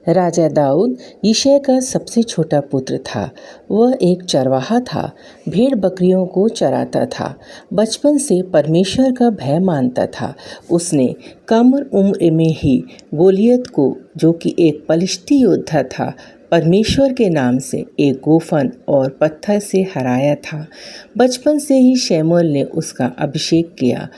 राजा दाऊद यिशै का सबसे छोटा पुत्र था। वह एक चरवाहा था, भेड़ बकरियों को चराता था। बचपन से परमेश्वर का भय मानता था। उसने कम उम्र में ही गोलियत को, जो कि एक पलिश्ती योद्धा था, परमेश्वर के नाम से एक गोफन और पत्थर से हराया था। बचपन से ही शमूएल ने उसका अभिषेक किया।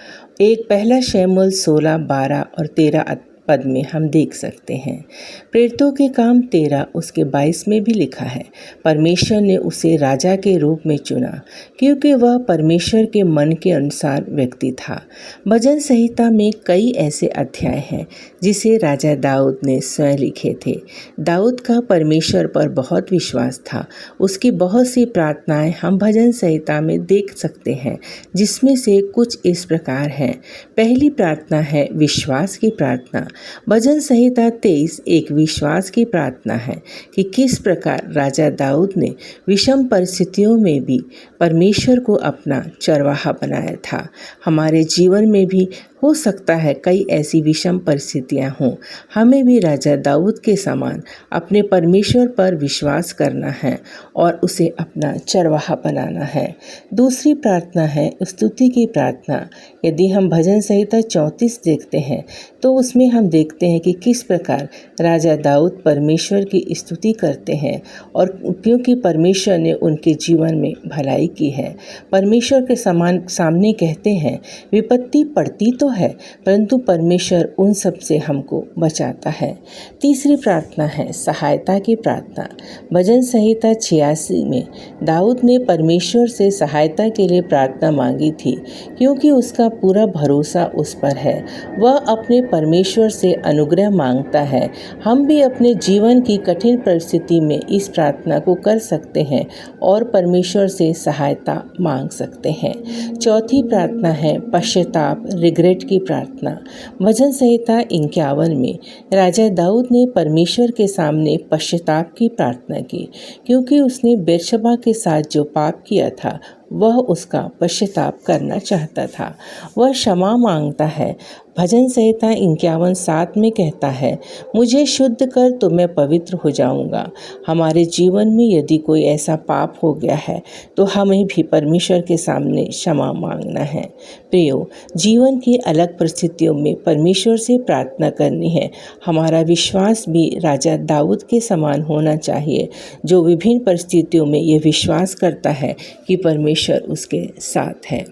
एक पहला शमूएल 16, 12 और 13 पद में हम देख सकते हैं। प्रेरितों के काम 13 उसके 22 में भी लिखा है, परमेश्वर ने उसे राजा के रूप में चुना क्योंकि वह परमेश्वर के मन के अनुसार व्यक्ति था। भजन संहिता में कई ऐसे अध्याय हैं जिसे राजा दाऊद ने स्वयं लिखे थे। दाऊद का परमेश्वर पर बहुत विश्वास था। उसकी बहुत सी प्रार्थनाएं हम भजन संहिता में देख सकते हैं, जिसमें से कुछ इस प्रकार हैं। पहली प्रार्थना है विश्वास की प्रार्थना। भजन संहिता 23 एक विश्वास की प्रार्थना है कि किस प्रकार राजा दाऊद ने विषम परिस्थितियों में भी परमेश्वर को अपना चरवाहा बनाया था। हमारे जीवन में भी हो सकता है कई ऐसी विषम परिस्थितियां हों। हमें भी राजा दाऊद के समान अपने परमेश्वर पर विश्वास करना है और उसे अपना चरवाहा बनाना है। दूसरी प्रार्थना है स्तुति की प्रार्थना। यदि हम भजन संहिता 34 देखते हैं तो उसमें हम देखते हैं कि किस प्रकार राजा दाऊद परमेश्वर की स्तुति करते हैं, और क्योंकि परमेश्वर ने उनके जीवन में भलाई की है। परमेश्वर के सामने कहते हैं, विपत्ति पड़ती तो है परंतु परमेश्वर उन सब से हमको बचाता है। तीसरी प्रार्थना है सहायता की प्रार्थना। भजन संहिता 86 में दाऊद ने परमेश्वर से सहायता के लिए प्रार्थना मांगी थी क्योंकि उसका पूरा भरोसा उस पर है। वह अपने परमेश्वर से अनुग्रह मांगता है। हम भी अपने जीवन की कठिन परिस्थिति में इस प्रार्थना को कर सकते हैं और परमेश्वर से सहायता मांग सकते हैं। चौथी प्रार्थना है पश्चाताप, रिग्रेट की प्रार्थना। भजन संहिता 51 में राजा दाऊद ने परमेश्वर के सामने पश्चाताप की प्रार्थना की क्योंकि उसने बेर्शबा के साथ जो पाप किया था वह उसका पश्चाताप करना चाहता था। वह क्षमा मांगता है। भजन संहिता 51:7 में कहता है, मुझे शुद्ध कर तो मैं पवित्र हो जाऊंगा। हमारे जीवन में यदि कोई ऐसा पाप हो गया है तो हमें भी परमेश्वर के सामने क्षमा मांगना है। प्रियो, जीवन की अलग परिस्थितियों में परमेश्वर से प्रार्थना करनी है। हमारा विश्वास भी राजा दाऊद के समान होना चाहिए, जो विभिन्न परिस्थितियों में ये विश्वास करता है कि परमेश्वर उसके साथ है।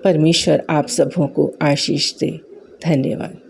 परमेश्वर आप सबों को आशीष दे। धन्यवाद।